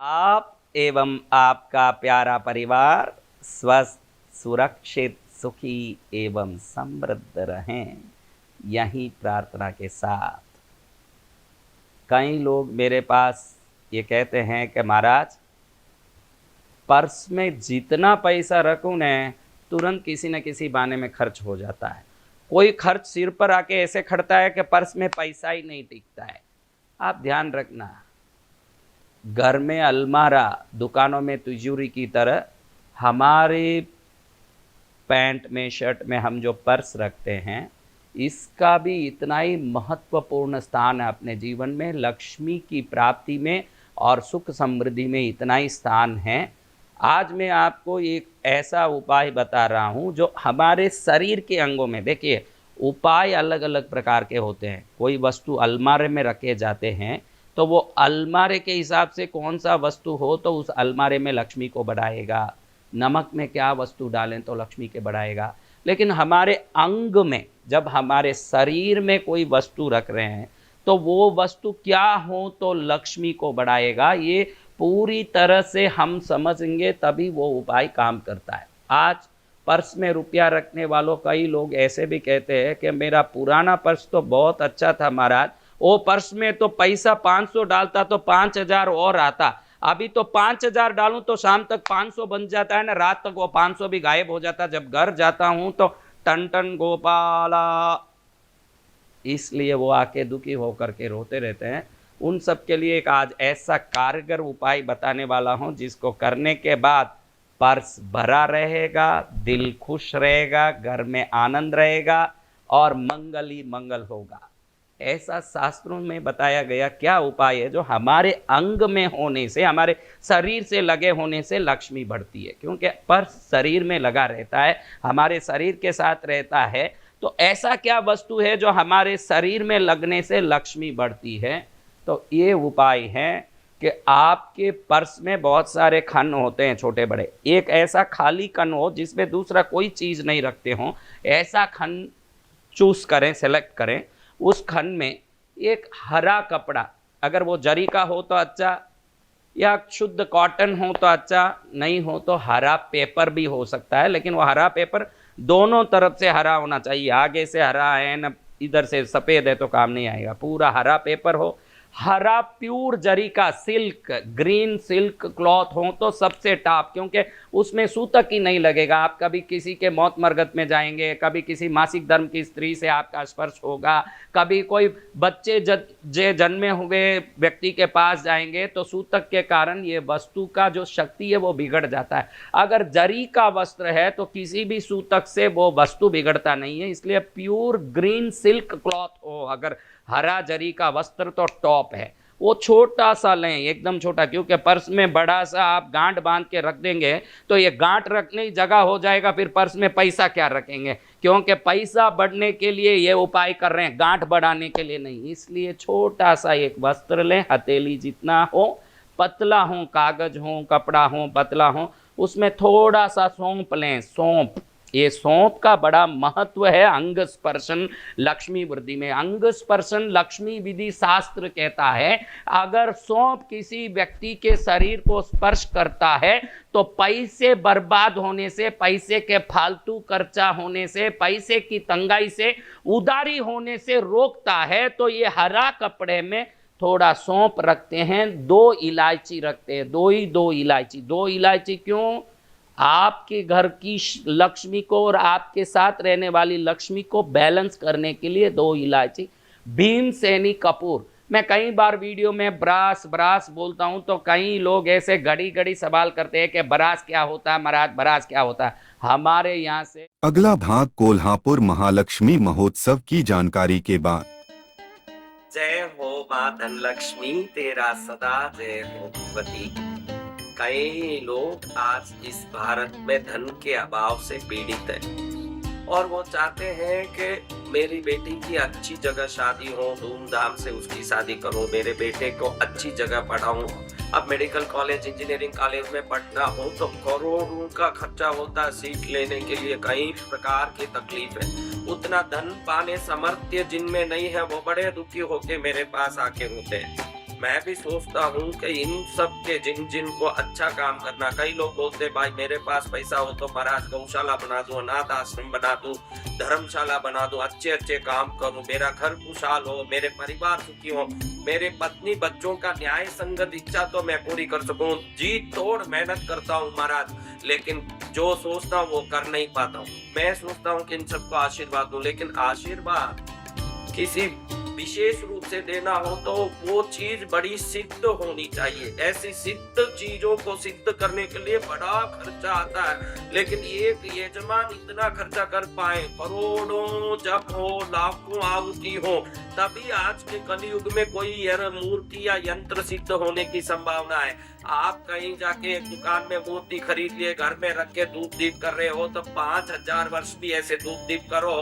आप एवं आपका प्यारा परिवार स्वस्थ, सुरक्षित, सुखी एवं समृद्ध रहें, यही प्रार्थना के साथ कई लोग मेरे पास ये कहते हैं कि महाराज, पर्स में जितना पैसा रखूं न तुरंत किसी न किसी बहाने में खर्च हो जाता है। कोई खर्च सिर पर आके ऐसे खड़ता है कि पर्स में पैसा ही नहीं टिकता है। आप ध्यान रखना, घर में अलमारा, दुकानों में तिजोरी की तरह हमारे पैंट में, शर्ट में हम जो पर्स रखते हैं, इसका भी इतना ही महत्वपूर्ण स्थान है अपने जीवन में। लक्ष्मी की प्राप्ति में और सुख समृद्धि में इतना ही स्थान है। आज मैं आपको एक ऐसा उपाय बता रहा हूं जो हमारे शरीर के अंगों में, देखिए उपाय अलग अलग प्रकार के होते हैं। कोई वस्तु अलमारे में रखे जाते हैं तो वो अलमारे के हिसाब से कौन सा वस्तु हो तो उस अलमारे में लक्ष्मी को बढ़ाएगा। नमक में क्या वस्तु डालें तो लक्ष्मी के बढ़ाएगा। लेकिन हमारे अंग में, जब हमारे शरीर में कोई वस्तु रख रहे हैं तो वो वस्तु क्या हो तो लक्ष्मी को बढ़ाएगा, ये पूरी तरह से हम समझेंगे तभी वो उपाय काम करता है। आज पर्स में रुपया रखने वालों कई लोग ऐसे भी कहते हैं कि मेरा पुराना पर्स तो बहुत अच्छा था महाराज, वो पर्स में तो पैसा 500 डालता तो 5000 और आता, अभी तो 5000 डालूं तो शाम तक 500 बन जाता है ना, रात तक वो 500 भी गायब हो जाता। जब घर जाता हूं तो टन टन गोपाला, इसलिए वो आके दुखी होकर के रोते रहते हैं। उन सब के लिए एक आज ऐसा कारगर उपाय बताने वाला हूं जिसको करने के बाद पर्स भरा रहेगा, दिल खुश रहेगा, घर में आनंद रहेगा और मंगल ही मंगल होगा। ऐसा शास्त्रों में बताया गया क्या उपाय है जो हमारे अंग में होने से, हमारे शरीर से लगे होने से लक्ष्मी बढ़ती है। क्योंकि पर्स शरीर में लगा रहता है, हमारे शरीर के साथ रहता है। तो ऐसा क्या वस्तु है जो हमारे शरीर में लगने से लक्ष्मी बढ़ती है? तो ये उपाय है कि आपके पर्स में बहुत सारे खन होते हैं छोटे बड़े, एक ऐसा खाली खन हो जिसमें दूसरा कोई चीज़ नहीं रखते हों, ऐसा खन चूज करें, सेलेक्ट करें। उस खन में एक हरा कपड़ा, अगर वो जरी का हो तो अच्छा, या शुद्ध कॉटन हो तो अच्छा, नहीं हो तो हरा पेपर भी हो सकता है। लेकिन वो हरा पेपर दोनों तरफ से हरा होना चाहिए, आगे से हरा है न इधर से सफ़ेद है तो काम नहीं आएगा। पूरा हरा पेपर हो, हरा प्योर जरी का सिल्क, ग्रीन सिल्क क्लॉथ हो तो सबसे टॉप, क्योंकि उसमें सूतक ही नहीं लगेगा। आप कभी किसी के मौत मरगत में जाएंगे, कभी किसी मासिक धर्म की स्त्री से आपका स्पर्श होगा, कभी कोई बच्चे जन्मे हुए व्यक्ति के पास जाएंगे तो सूतक के कारण ये वस्तु का जो शक्ति है वो बिगड़ जाता है। अगर जरी का वस्त्र है तो किसी भी सूतक से वो वस्तु बिगड़ता नहीं है। इसलिए प्योर ग्रीन सिल्क क्लॉथ हो, अगर हरा जरी का वस्त्र तो टॉप है। वो छोटा सा लें, एकदम छोटा, क्योंकि पर्स में बड़ा सा आप गांठ बांध के रख देंगे तो ये गांठ रखने की जगह हो जाएगा, फिर पर्स में पैसा क्या रखेंगे? क्योंकि पैसा बढ़ने के लिए ये उपाय कर रहे हैं, गांठ बढ़ाने के लिए नहीं। इसलिए छोटा सा एक वस्त्र लें, हथेली जितना हो, पतला हो, कागज हो, कपड़ा हो, पतला हो, उसमें थोड़ा सा सौंफ लें। सौंफ, ये सौंफ का बड़ा महत्व है अंग स्पर्शन लक्ष्मी वृद्धि में। अंग स्पर्शन लक्ष्मी विधि शास्त्र कहता है, अगर सौंफ किसी व्यक्ति के शरीर को स्पर्श करता है तो पैसे बर्बाद होने से, पैसे के फालतू खर्चा होने से, पैसे की तंगाई से, उधारी होने से रोकता है। तो ये हरा कपड़े में थोड़ा सौंफ रखते हैं, 2 इलायची रखते हैं, दो इलायची। 2 इलायची क्यों? आपके घर की लक्ष्मी को और आपके साथ रहने वाली लक्ष्मी को बैलेंस करने के लिए 2 इलायची। भीमसेनी कपूर, मैं कई बार वीडियो में ब्रास बोलता हूं तो कई लोग ऐसे घड़ी सवाल करते हैं कि ब्रास क्या होता है महाराज, ब्रास क्या होता है। हमारे यहाँ से अगला भाग कोल्हापुर महालक्ष्मी महोत्सव की जानकारी के बाद। जय हो मां धनलक्ष्मी, तेरा सदा जय हो भगवती। कई लोग आज इस भारत में धन के अभाव से पीड़ित हैं और वो चाहते हैं कि मेरी बेटी की अच्छी जगह शादी हो, धूमधाम से उसकी शादी करूं, मेरे बेटे को अच्छी जगह पढ़ाऊं। अब मेडिकल कॉलेज, इंजीनियरिंग कॉलेज में पढ़ना हो तो करोड़ों का खर्चा होता है, सीट लेने के लिए कई प्रकार की तकलीफ है। उतना धन पाने सामर्थ्य जिनमें नहीं है वो बड़े दुखी होके मेरे पास आके रोते हैं। मैं भी सोचता हूँ कि इन सब के जिनको अच्छा काम करना, कई लोग बोलते हैं भाई मेरे पास पैसा हो तो महाराज गौशाला बना दूं, अनाथ आश्रम बना दूं, धर्मशाला बना दूं, अच्छे अच्छे काम करूं, मेरा घर खुशहाल हो, मेरे परिवार सुखी हो, मेरे पत्नी बच्चों का न्याय संगत इच्छा तो मैं पूरी कर सकूं, जी तोड़ मेहनत करता हूं महाराज, लेकिन जो सोचता हूँ वो कर नहीं पाता हूँ। मैं सोचता हूँ कि इन सबको आशीर्वाद दूं, लेकिन आशीर्वाद किसी विशेष रूप से देना हो तो वो चीज बड़ी सिद्ध होनी चाहिए। ऐसी सिद्ध चीजों को सिद्ध करने के लिए बड़ा खर्चा आता है, लेकिन एक यजमान इतना खर्चा कर पाए, करोड़ों जप हो, लाखों आहुति हो, तभी आज के कलयुग में कोई मूर्ति या यंत्र सिद्ध होने की संभावना है। आप कहीं जाके एक दुकान में मूर्ति खरीद लिए, घर में रख के धूप दीप कर रहे हो तो 5000 वर्ष भी ऐसे धूप दीप करो,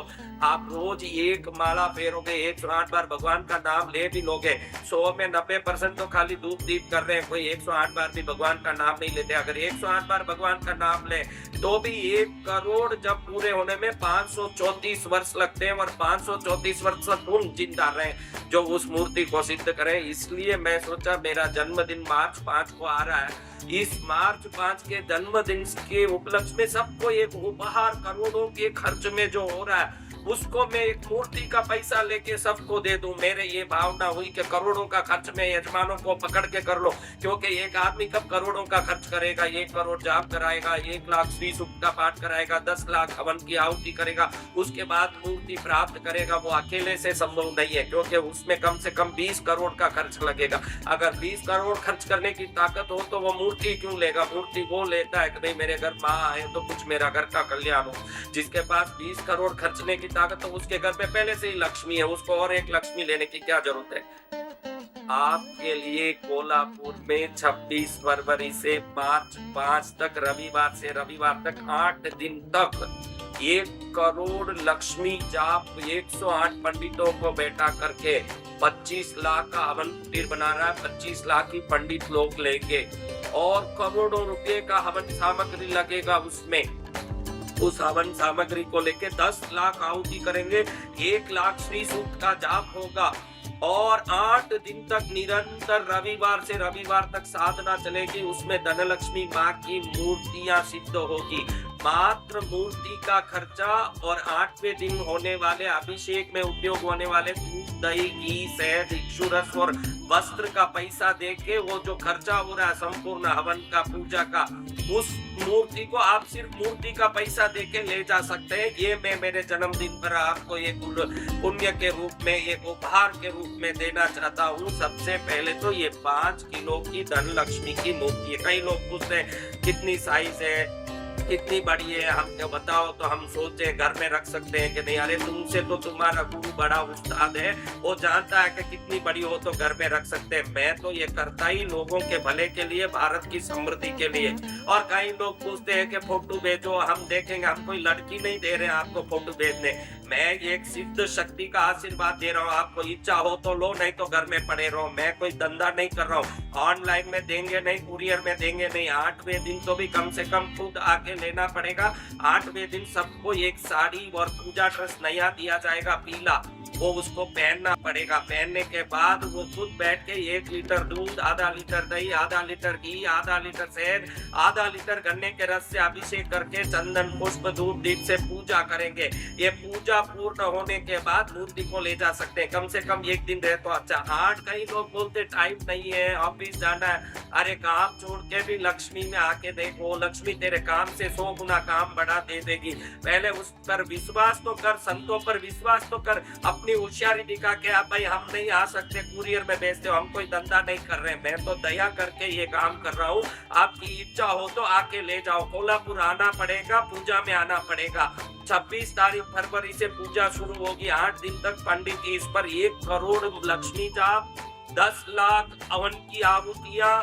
आप रोज एक माला फेरोगे, 108 बार भगवान का नाम ले भी लोगे, 100 में 90% तो खाली धूप दीप कर रहे हैं, कोई 108 बार भी भगवान का नाम नहीं लेते। अगर 108 बार भगवान का नाम ले तो भी 1 करोड़ जब पूरे होने में 534 वर्ष लगते हैं, और 534 वर्ष तक उन जिंदा रहे जो उस मूर्ति को सिद्ध करें। इसलिए मैं सोचा मेरा जन्मदिन मार्च 5 को आ रहा है, इस मार्च 5 के जन्मदिन के उपलक्ष्य में सबको एक उपहार करोड़ों के खर्च में जो हो रहा है उसको मैं एक मूर्ति का पैसा लेके सबको दे दूं। मेरे ये भावना हुई कि करोड़ों का खर्च में यजमानों को पकड़ के कर लो, क्योंकि एक आदमी कब करोड़ों का खर्च करेगा, 1 करोड़ जाप कराएगा, 1 लाख श्री सूक्त का पाठ कराएगा, 10 लाख हवन की आहुति करेगा, उसके बाद मूर्ति प्राप्त करेगा, वो अकेले से संभव नहीं है, क्योंकि उसमें कम से कम 20 करोड़ का खर्च लगेगा। अगर 20 करोड़ खर्च करने की ताकत हो तो वो मूर्ति क्यों लेगा? मूर्ति वो लेता है कि भाई मेरे घर माँ आए तो कुछ मेरा घर का कल्याण हो। जिसके पास 20 करोड़ खर्चने की ताकत, तो उसके घर में पहले से ही लक्ष्मी है, उसको और एक लक्ष्मी लेने की क्या जरूरत है। आपके लिए कोल्हापुर में 26 फरवरी से मार्च 5 तक, रविवार से रविवार तक 8 दिन तक 1 करोड़ लक्ष्मी जाप 108 पंडितों को बैठा करके 25 लाख का हवन कुटीर बना रहा है। 25 लाख ही पंडित लोग लेंगे और करोड़ों रुपए का हवन सामग्री लगेगा उसमें। उस हवन सामग्री को लेके 10 लाख आहुति करेंगे, 1 लाख श्री सूक्त का जाप होगा और 8 दिन तक निरंतर रविवार से रविवार तक साधना चलेगी। उसमें धनलक्ष्मी माँ की मूर्तियां सिद्ध होगी। मात्र मूर्ति का खर्चा और 8वें दिन होने वाले अभिषेक में उपयोग होने वाले दूध, दही, घी, शहद, इक्षुरस और वस्त्र का पैसा देके वो जो खर्चा हो रहा है संपूर्ण हवन का, पूजा का, उस मूर्ति को आप सिर्फ मूर्ति का पैसा देके ले जा सकते हैं। ये मैं मेरे जन्मदिन पर आपको एक पुण्य के रूप में, एक उपहार के रूप में देना चाहता हूँ। सबसे पहले तो ये 5 किलो की धनलक्ष्मी की मूर्ति है। कई लोग पूछते हैं कितनी साइज है, कितनी बड़ी है, हम बताओ तो हम सोचे घर में रख सकते हैं कि नहीं। अरे तुमसे तो तुम्हारा गुरु बड़ा उस्ताद है, वो जानता है कि कितनी बड़ी हो तो घर में रख सकते हैं। मैं तो ये करता ही लोगों के भले के लिए, भारत की समृद्धि के लिए। और कई लोग पूछते हैं कि फोटो भेजो, हम देखेंगे। हम कोई लड़की नहीं दे रहे हैं आपको फोटो भेजने, मैं एक सिद्ध शक्ति का आशीर्वाद दे रहा हूँ। आपको इच्छा हो तो लो, नहीं तो घर में पड़े रहो। मैं कोई धंधा नहीं कर रहा हूँ, ऑनलाइन में देंगे नहीं, कुरियर में देंगे नहीं। 8वें दिन तो भी कम से कम खुद आके लेना पड़ेगा। 8वें दिन सबको एक साड़ी और पूजा ड्रेस नया दिया जाएगा, पीला, वो उसको पहनना पड़ेगा। पहनने के बाद वो खुद बैठ के 1 लीटर दूध, आधा लीटर दही, आधा लीटर घी, आधा लीटर शहद, आधा लीटर गन्ने के रस से अभिषेक करके चंदन पुष्प धूप दीप से पूजा करेंगे। ये पूजा पूर्ण होने के बाद मूर्ति को ले जा सकते हैं। कम से कम 1 दिन रहे तो अच्छा। 8 कई लोग बोलते टाइम नहीं है, ऑफिस जाना है। अरे काम छोड़ के भी लक्ष्मी में आके देखो, लक्ष्मी तेरे काम से 100 गुना काम बढ़ा दे देगी। पहले उस पर विश्वास तो कर, संतों पर विश्वास तो कर। अपनी होशियारी दिखा के आप भाई हम नहीं आ सकते, कुरियर में भेजते हो, हम कोई धंधा नहीं कर रहे हैं, मैं तो दया करके ये काम कर रहा हूँ। आपकी इच्छा हो तो आके ले जाओ। कोल्हापुर आना पड़ेगा, पूजा में आना पड़ेगा। 26 तारीख फरवरी से पूजा शुरू होगी। 8 दिन तक पंडित इस पर 1 करोड़ लक्ष्मी जाप, 10 लाख हवन की आहुतियां,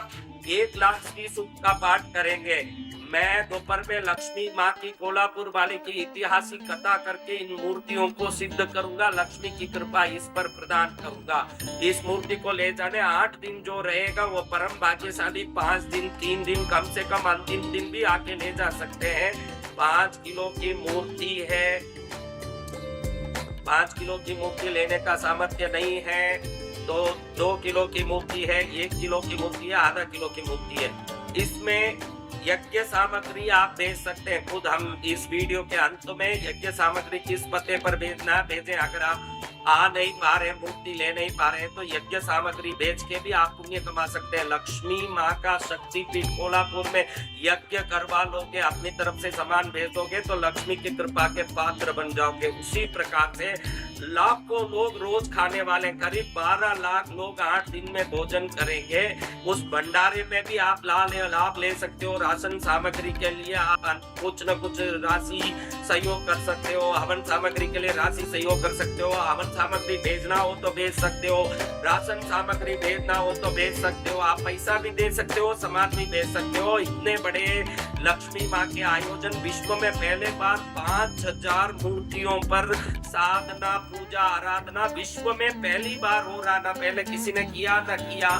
1 लाख श्री सूक्त का पाठ करेंगे। मैं दोपहर में लक्ष्मी माँ की, कोल्हापुर वाली की ऐतिहासिक कथा करके इन मूर्तियों को सिद्ध करूंगा। लक्ष्मी की कृपा इस पर प्रदान करूंगा। इस मूर्ति को ले जाने 8 दिन जो रहेगा वो परम भाग्यशाली 5 दिन, 3 दिन, कम से कम अंतिम दिन भी आके ले जा सकते हैं। 5 किलो की मूर्ति है, 5 किलो की मूर्ति लेने का सामर्थ्य नहीं है तो 2 किलो की मूर्ति है, 1 किलो की मूर्ति है, आधा किलो की मूर्ति है। इसमें यज्ञ सामग्री आप भेज सकते हैं। खुद हम इस वीडियो के अंत में यज्ञ सामग्री किस पते पर भेजना भेजें, अगर आप आ नहीं पा रहे, मूर्ति ले नहीं पा रहे, तो यज्ञ सामग्री बेच के भी आप पुण्य कमा सकते हैं। लक्ष्मी माँ का शक्तिपीठ कोल्हापुर में यज्ञ करवा लोगे, अपनी तरफ से सामान भेज दोगे तो लक्ष्मी की कृपा के पात्र बन जाओगे। उसी प्रकार से लाखों लोग रोज खाने वाले, करीब 12 लाख लोग 8 दिन में भोजन करेंगे। उस भंडारे में भी आप लाभ ले सकते हो। राशन सामग्री के लिए आप कुछ न कुछ राशि सहयोग कर सकते हो। हवन सामग्री के लिए राशि सहयोग कर सकते हो। हवन सामग्री भेजना हो तो भेज सकते हो, राशन सामग्री भेजना हो तो भेज सकते हो। आप पैसा भी दे सकते हो, सामान भी भेज सकते हो। इतने बड़े लक्ष्मी माँ के आयोजन, विश्व में पहले बार 5000 मूर्तियों पर साधना पूजा आराधना विश्व में पहली बार हो रहा। ना पहले किसी ने किया ना किया।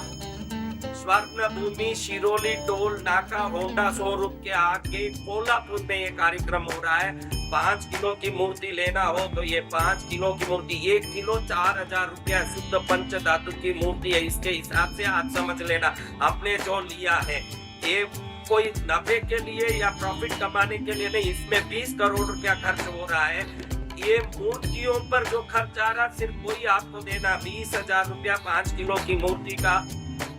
स्वर्ण भूमि शिरोली टोल नाका होंडा शोरूम के आगे कोल्हापुर में ये कार्यक्रम हो रहा है। 5 किलो की मूर्ति लेना हो तो ये 5 किलो की मूर्ति, 1 किलो 4000 रुपया शुद्ध पंच धातु की मूर्ति है। इसके हिसाब से आप समझ लेना आपने जो लिया है। ये कोई नफे के लिए या प्रॉफिट कमाने के लिए नहीं, इसमें 20 करोड़ रुपया खर्च हो रहा है। ये मूर्तियों पर जो खर्च आ रहा सिर्फ वही आपको देना, 20,000 रुपया 5 किलो की मूर्ति का,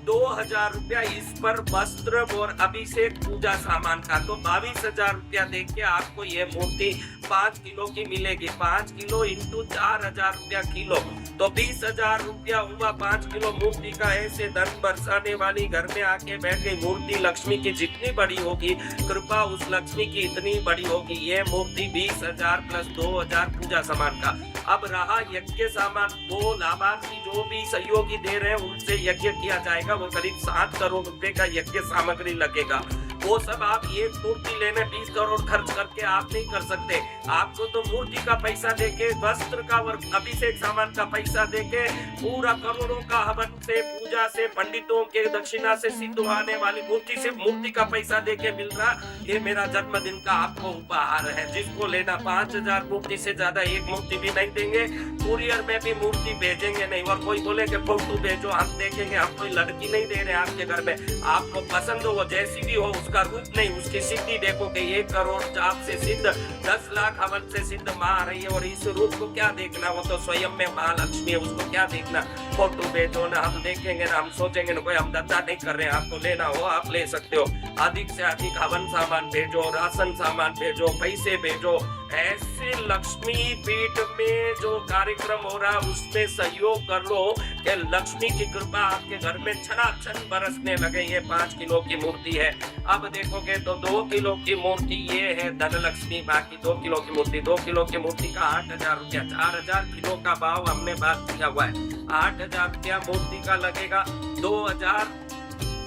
2000 रुपया इस पर वस्त्र और अभिषेक पूजा सामान का, तो 22,000 रुपया देके आपको ये मूर्ति 5 किलो की मिलेगी। 5 किलो इंटू 4000 रुपया किलो, तो 20,000 रुपया हुआ 5 किलो मूर्ति का। ऐसे धन बरसाने वाली घर में आके बैठ गई मूर्ति। लक्ष्मी की जितनी बड़ी होगी कृपा उस लक्ष्मी की इतनी बड़ी होगी। ये मूर्ति 20,000 प्लस 2000 पूजा सामान का। अब रहा यज्ञ सामान, वो लाभार्थी जो भी सहयोगी दे रहे हैं उनसे यज्ञ किया जाएगा। वो करीब 7 करोड़ रुपए का यज्ञ सामग्री लगेगा। वो सब आप ये मूर्ति लेने 20 करोड़ खर्च करके आप नहीं कर सकते। आपको तो मूर्ति का पैसा देके, वस्त्र का और अभिषेक सामान का पैसा देके, पूरा करोड़ों का हवन से पूजा से पंडितों के दक्षिणा से सिद्ध आने वाली मूर्ति से मूर्ति का पैसा देके मिल रहा। ये मेरा जन्मदिन का आपको उपहार है। जिसको लेना 5000 मूर्ति से ज्यादा एक मूर्ति भी नहीं देंगे, कुरियर में भी मूर्ति भेजेंगे नहीं। और कोई बोले कि फोटो भेजो हम देखेंगे, हम कोई लड़की नहीं दे रहे आपके घर में। आपको पसंद हो वो जैसी भी हो, उसका रूप नहीं उसकी सिद्धि देखो कि 1 करोड़ जाप से सिद्ध, 10 लाख हवन से सिद्ध माँ आ रही है। और इस रूप को क्या देखना, वो तो स्वयं में माँ लक्ष्मी है, उसको क्या देखना। फोटो भेजो ना, हम देखेंगे ना, हम सोचेंगे ना, कोई हम धंधा नहीं कर रहे हैं। आपको लेना हो आप ले सकते हो। अधिक से अधिक हवन सामान भेजो, राशन सामान भेजो, पैसे भेजो। ऐसे लक्ष्मी पीठ में जो कार्यक्रम हो रहा है उसमें सहयोग कर लो कि लक्ष्मी की कृपा आपके घर में छनाछन बरसने लगे। ये 5 किलो की मूर्ति है। अब देखोगे तो 2 किलो की मूर्ति ये है धनलक्ष्मी माँ की। 2 किलो की मूर्ति, 2 किलो की मूर्ति का 8000 रुपया, 4000 किलो का भाव हमने बात किया हुआ है। 8000 रुपया मूर्ति का लगेगा। 2000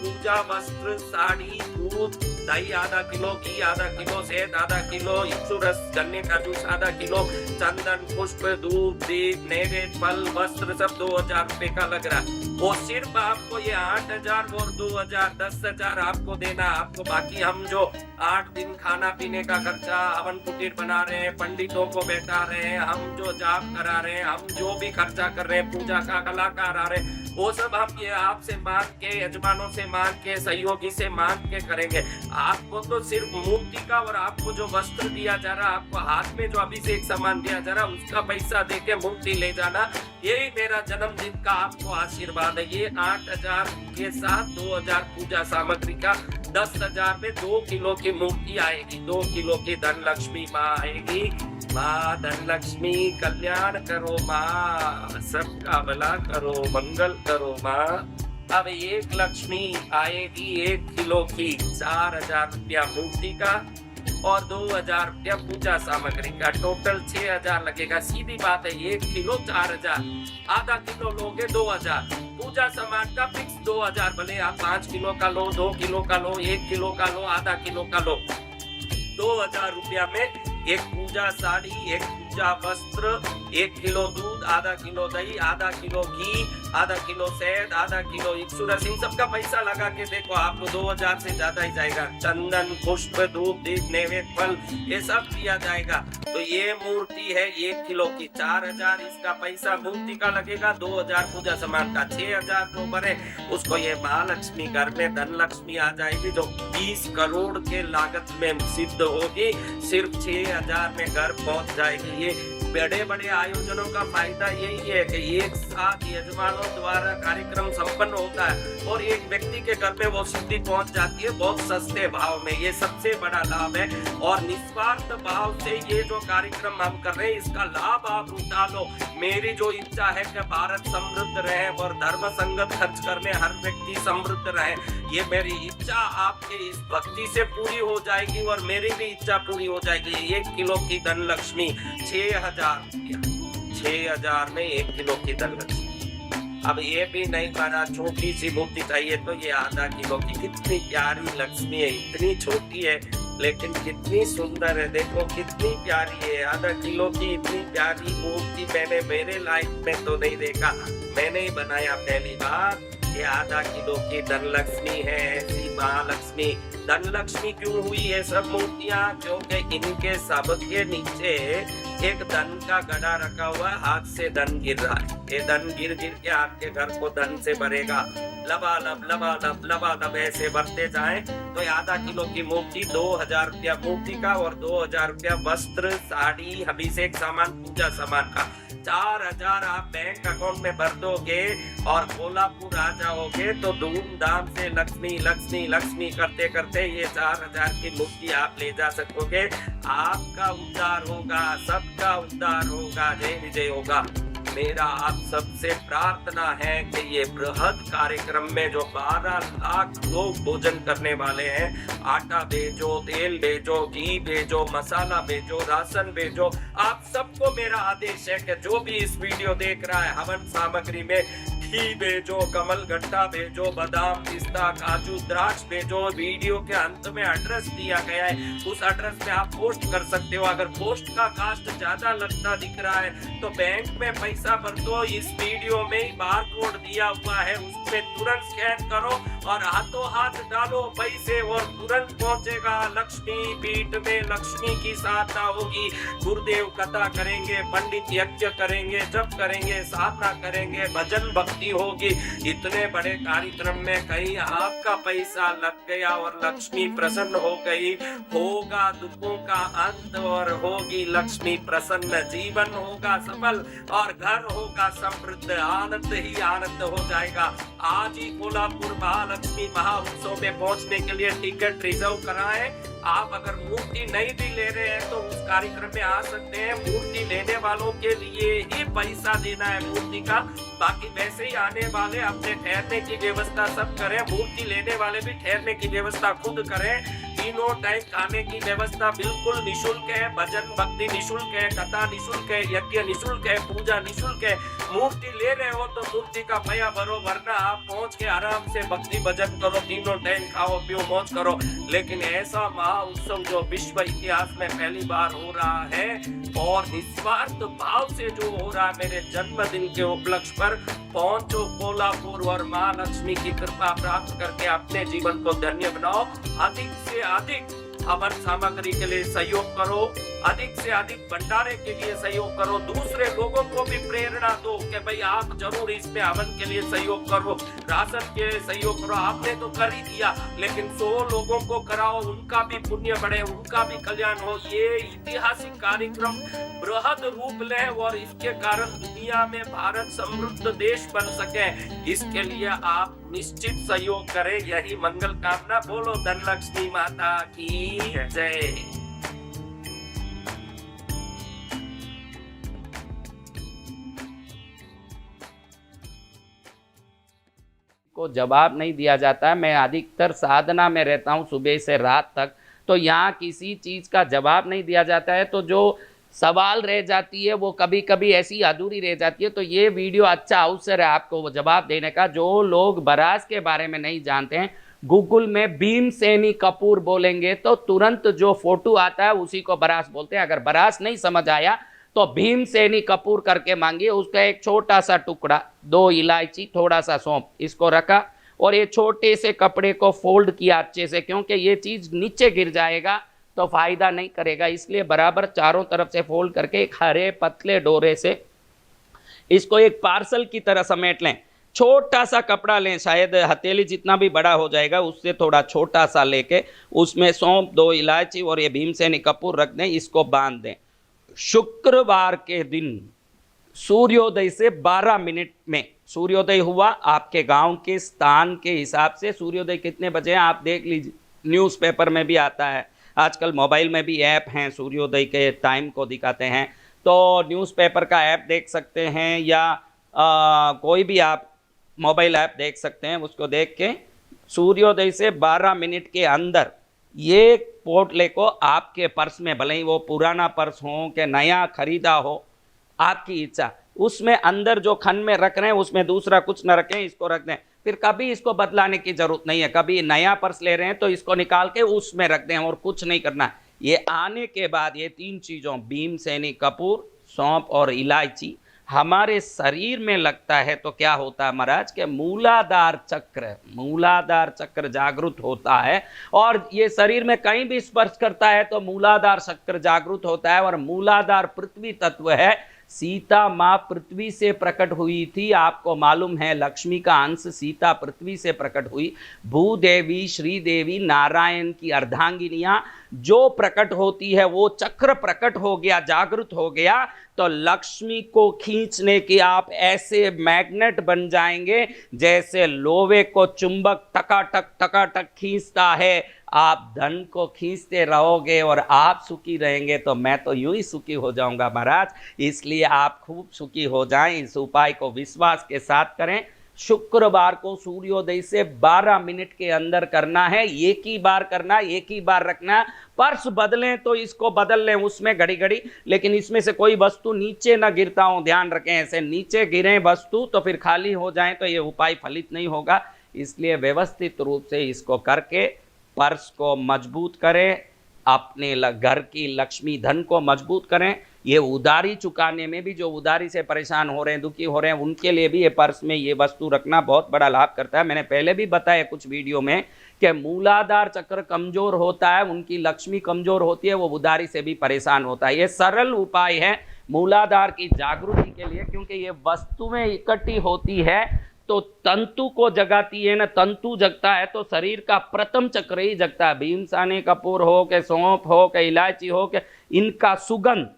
पूजा वस्त्र साड़ी दूध दही आधा किलो, घी आधा किलो, शहद आधा किलो, इच्छू रस गन्ने का जूस आधा किलो, चंदन पुष्प धूप दीप नैवेद्य फल वस्त्र सब 2000 रुपए का लग रहा है। वो सिर्फ आपको ये 8000 और 2000 10,000 आपको देना। आपको बाकी हम जो 8 दिन खाना पीने का खर्चा, हवन कुटीर बना रहे हैं, पंडितों को बैठा रहे हैं, हम जो जाप करा रहे हैं, हम जो भी खर्चा कर रहे हैं, पूजा का कलाकार आ रहे हैं, वो सब हम ये आपसे मांग के, यजमानों से मांग के, सहयोगी से मांग के करेंगे। आपको तो सिर्फ मूर्ति का और आपको जो वस्त्र दिया जा रहा, आपको हाथ में जो अभिषेक सामान दिया जा रहा, उसका पैसा देके मूर्ति ले जाना। यही मेरा जन्मदिन का आपको आशीर्वाद है। ये 8000 के साथ 2000 पूजा सामग्री का, 10,000 में 2 किलो की मूर्ति आएगी। 2 किलो की धनलक्ष्मी माँ आएगी। माँ धनलक्ष्मी कल्याण करो माँ, सबका भला करो, मंगल करो माँ। अब एक लक्ष्मी आएगी 1 किलो की, 4000 रुपया मूर्ति का और 2000 रुपया पूजा सामग्री का, टोटल 6000 लगेगा। सीधी बात है, 1 किलो 4000, आधा किलो लोगे 2000, पूजा सामान का फिक्स 2000। भले आप 5 किलो का लो, 2 किलो का लो, 1 किलो का लो, आधा किलो का लो, 2000 रुपया में एक पूजा साड़ी, एक पूजा वस्त्र, 1 किलो दूध, आधा किलो दही, आधा किलो घी, आधा किलो शहद, आधा किलो इक्सुरस, इन सबका पैसा लगा के देखो, आपको 2000 से ज्यादा ही जाएगा। चंदन, पुष्प, धूप, दीप, नैवेद्य, फल, ये सब दिया जाएगा। तो ये मूर्ति है 1 किलो की, 4000 इसका पैसा मूर्ति का लगेगा, 2000 पूजा सामान का, 6000 जो बने उसको ये महालक्ष्मी घर में धन लक्ष्मी आ जाएगी, जो 20 करोड़ के लागत में सिद्ध होगी, सिर्फ 6000 में घर पहुंच जाएगी। ये बड़े बड़े आयोजनों का फायदा यही है कि एक साथ यजमानों द्वारा कार्यक्रम संपन्न होता है और एक व्यक्ति के घर में वो सिद्धि पहुंच जाती है बहुत सस्ते भाव में। ये सबसे बड़ा लाभ है और निस्वार्थ भाव से ये जो कार्यक्रम हम कर रहे हैं इसका लाभ आप उठा लो। मेरी जो इच्छा है कि भारत समृद्ध रहे और धर्म संगत खर्च करने हर व्यक्ति समृद्ध रहे, ये मेरी इच्छा आपके इस भक्ति से पूरी हो जाएगी और मेरी भी इच्छा पूरी हो जाएगी। 1 किलो की धन लक्ष्मी 6000 6000 में 1 किलो की धन लक्ष्मी। अब ये भी नहीं बना, छोटी सी मूर्ति चाहिए तो ये आधा किलो की, कितनी प्यारी लक्ष्मी है, इतनी छोटी है लेकिन कितनी सुंदर है, देखो कितनी प्यारी है। आधा किलो की इतनी प्यारी मूर्ति मैंने मेरे लाइफ में तो नहीं देखा, मैंने ही बनाया पहली बार। ये आधा किलो की धन लक्ष्मी है, ऐसी महालक्ष्मी। धन लक्ष्मी क्यों हुई है सब मूर्तियां? क्योंकि इनके सबके नीचे एक धन का गड़ा रखा हुआ है, हाथ से धन गिर रहा है। ये धन गिर गिर के आपके घर को धन से भरेगा, लबालब लबालब लबालब ऐसे बढ़ते जाए। तो आधा किलो की मूर्ति 2000 रुपया मूर्ति का और 2000 रुपया वस्त्र, साड़ी, अभिषेक सामान, पूजा सामान का। 4000 आप बैंक अकाउंट में भर दोगे और कोल्हापुर आ जाओगे तो धूमधाम से लक्ष्मी लक्ष्मी लक्ष्मी करते करते ये 4000 की मूर्ति आप ले जा सकोगे। आपका उद्धार होगा, सबका उद्धार होगा, जय विजय होगा। मेरा आप सबसे प्रार्थना है कि ये बृहद कार्यक्रम में जो 12 लाख लोग भोजन करने वाले हैं, आटा भेजो, तेल भेजो, घी भेजो, मसाला भेजो, राशन भेजो, आप सबको मेरा आदेश है कि जो भी इस वीडियो देख रहा है हवन सामग्री में घी भेजो, कमल गट्टा भेजो, बादाम, पिस्ता, काजू, द्राक्ष भेजो। वीडियो के अंत में एड्रेस दिया गया है, उस एड्रेस में आप पोस्ट कर सकते हो। अगर पोस्ट का कास्ट ज्यादा लगता दिख रहा है तो बैंक में पैसा भर दो, इस वीडियो में ही बार कोड दिया हुआ है उसमें तुरंत स्कैन करो और हाथों हाथ डालो पैसे और तुरंत पहुंचेगा। लक्ष्मी पीठ में लक्ष्मी की साधना होगी, गुरुदेव कथा करेंगे, पंडित यज्ञ करेंगे, जप करेंगे, साधना करेंगे, भजन भक्ति होगी। इतने बड़े कार्यक्रम में कहीं आपका पैसा लग गया और लक्ष्मी प्रसन्न हो गई, होगा दुखों का अंत और होगी लक्ष्मी प्रसन्न, जीवन होगा सफल और घर होगा समृद्ध, आनंद ही आनंद हो जाएगा। आज ही कोल्हापुर महालक्ष्मी महाउत्सव में पहुंचने के लिए टिकट रिजर्व कराएं। आप अगर मूर्ति नहीं भी ले रहे हैं तो उस कार्यक्रम में आ सकते हैं। मूर्ति लेने वालों के लिए ही पैसा देना है मूर्ति का, बाकी वैसे ही आने वाले अपने ठहरने की व्यवस्था सब करें। मूर्ति लेने वाले भी ठहरने की व्यवस्था खुद करें। तीनों टाइम खाने की व्यवस्था बिल्कुल निशुल्क है, भजन भक्ति निशुल्क है, कथा निशुल्क है, यज्ञ निशुल्क है, पूजा निशुल्क है। मूर्ति ले रहे हो तो मूर्ति का पैसा भरो, वरना आप पहुंच के आराम से भक्ति भजन करो, तीनों टाइम खाओ पियो मौज करो। लेकिन ऐसा महाउत्सव जो विश्व इतिहास में पहली बार हो रहा है और निस्वार्थ भाव से जो हो रहा है मेरे जन्मदिन के उपलक्ष्य पर, पहुंचो कोल्हापुर और महालक्ष्मी की कृपा प्राप्त करके अपने जीवन को धन्य बनाओ। अधिक से अधिक हवन सामग्री के लिए सहयोग करो, अधिक से अधिक भंडारे के लिए सहयोग करो, दूसरे लोगों को भी प्रेरणा दो कि भाई आप जरूर इसमें हवन के लिए सहयोग करो, राशन के लिए सहयोग करो। आपने तो कर ही दिया, लेकिन 100 लोगों को कराओ, उनका भी पुण्य बढ़े, उनका भी कल्याण हो। ये ऐतिहासिक कार्यक्रम बृहद रूप ले और इसके कारण दुनिया में भारत समृद्ध देश बन सके, इसके लिए आप निश्चित सहयोग करें। यही मंगल कामना। बोलो धनलक्ष्मी माता की जय। को जवाब नहीं दिया जाता है। मैं अधिकतर साधना में रहता हूँ सुबह से रात तक, तो यहाँ किसी चीज़ का जवाब नहीं दिया जाता है, तो जो सवाल रह जाती है वो कभी कभी ऐसी अधूरी रह जाती है। तो ये वीडियो अच्छा अवसर है आपको वो जवाब देने का। जो लोग बरास के बारे में नहीं जानते हैं, गूगल में भीमसेनी कपूर बोलेंगे तो तुरंत जो फोटो आता है उसी को बरास बोलते हैं। अगर बरास नहीं समझ आया तो भीमसेनी कपूर करके मांगिए, उसका एक छोटा सा टुकड़ा, 2 इलायची, थोड़ा सा सौंफ, इसको रखा और ये छोटे से कपड़े को फोल्ड किया अच्छे से, क्योंकि ये चीज नीचे गिर जाएगा तो फायदा नहीं करेगा, इसलिए बराबर चारों तरफ से फोल्ड करके एक हरे पतले डोरे से इसको एक पार्सल की तरह समेट लें। छोटा सा कपड़ा लें, शायद हथेली जितना भी बड़ा हो जाएगा, उससे थोड़ा छोटा सा लेके उसमें सौंफ, 2 इलायची और ये भीमसेनी कपूर रख दें, इसको बांध दें। शुक्रवार के दिन सूर्योदय से 12 मिनट में सूर्योदय हुआ, आपके गांव के स्थान के हिसाब से सूर्योदय कितने बजे हैं आप देख लीजिए, न्यूज़पेपर में भी आता है, आजकल मोबाइल में भी ऐप हैं सूर्योदय के टाइम को दिखाते हैं, तो न्यूज़पेपर का ऐप देख सकते हैं या कोई भी आप मोबाइल ऐप देख सकते हैं, उसको देख के सूर्योदय से 12 मिनट के अंदर ये पोटले को आपके पर्स में, भले ही वो पुराना पर्स हो कि नया खरीदा हो, आपकी इच्छा, उसमें अंदर जो खन में रख रहे हैं उसमें दूसरा कुछ न रखें, इसको रख दें। फिर कभी इसको बदलाने की जरूरत नहीं है, कभी नया पर्स ले रहे हैं तो इसको निकाल के उसमें रख दें और कुछ नहीं करना। ये आने के बाद ये 3 चीज़ों भीमसेनी कपूर, सौंफ और इलायची हमारे शरीर में लगता है तो क्या होता है महाराज के मूलाधार चक्र जागृत होता है, और ये शरीर में कहीं भी स्पर्श करता है तो मूलाधार चक्र जागृत होता है। और मूलाधार पृथ्वी तत्व है, सीता माँ पृथ्वी से प्रकट हुई थी, आपको मालूम है लक्ष्मी का अंश सीता पृथ्वी से प्रकट हुई। भूदेवी, श्रीदेवी, नारायण की अर्धांगिनियां जो प्रकट होती है वो चक्र प्रकट हो गया, जागृत हो गया, तो लक्ष्मी को खींचने की आप ऐसे मैग्नेट बन जाएंगे जैसे लोहे को चुंबक टकाटक खींचता है, आप धन को खींचते रहोगे और आप सुखी रहेंगे, तो मैं तो यूं ही सुखी हो जाऊंगा महाराज। इसलिए आप खूब सुखी हो जाएं, इस उपाय को विश्वास के साथ करें। शुक्रवार को सूर्योदय से 12 मिनट के अंदर करना है, एक ही बार करना, एक ही बार रखना। पर्स बदलें तो इसको बदल लें उसमें घड़ी घड़ी, लेकिन इसमें से कोई वस्तु नीचे ना गिरता हो, ध्यान रखें, ऐसे नीचे गिरे वस्तु तो फिर खाली हो जाए तो ये उपाय फलित नहीं होगा। इसलिए व्यवस्थित रूप से इसको करके पर्स को मजबूत करें, अपने घर की लक्ष्मी धन को मजबूत करें। ये उधारी चुकाने में भी, जो उधारी से परेशान हो रहे हैं, दुखी हो रहे हैं, उनके लिए भी ये पर्स में ये वस्तु रखना बहुत बड़ा लाभ करता है। मैंने पहले भी बताया कुछ वीडियो में कि मूलाधार चक्र कमजोर होता है, उनकी लक्ष्मी कमजोर होती है, वो उधारी से भी परेशान होता है। ये सरल उपाय है मूलाधार की जागृति के लिए, क्योंकि ये वस्तुएं इकट्ठी होती है तो तंतु को जगाती है ना, तंतु जगता है तो शरीर का प्रथम चक्र ही जगता है। भीमसेनी कपूर हो के सौंफ हो के इलायची हो के, इनका सुगंध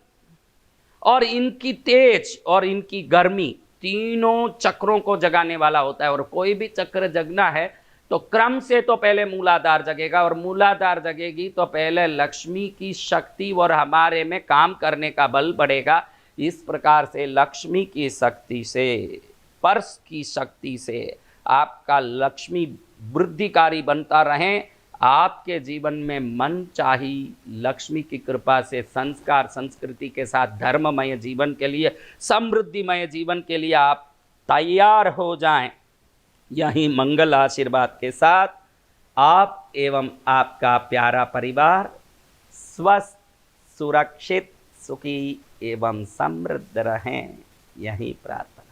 और इनकी तेज और इनकी गर्मी तीनों चक्रों को जगाने वाला होता है। और कोई भी चक्र जगना है तो क्रम से तो पहले मूलाधार जगेगा, और मूलाधार जगेगी तो पहले लक्ष्मी की शक्ति और हमारे में काम करने का बल बढ़ेगा। इस प्रकार से लक्ष्मी की शक्ति से, पर्स की शक्ति से आपका लक्ष्मी वृद्धिकारी बनता रहे, आपके जीवन में मन चाही लक्ष्मी की कृपा से संस्कार संस्कृति के साथ धर्ममय जीवन के लिए, समृद्धिमय जीवन के लिए आप तैयार हो जाएं। यही मंगल आशीर्वाद के साथ आप एवं आपका प्यारा परिवार स्वस्थ, सुरक्षित, सुखी एवं समृद्ध रहें, यही प्रार्थना।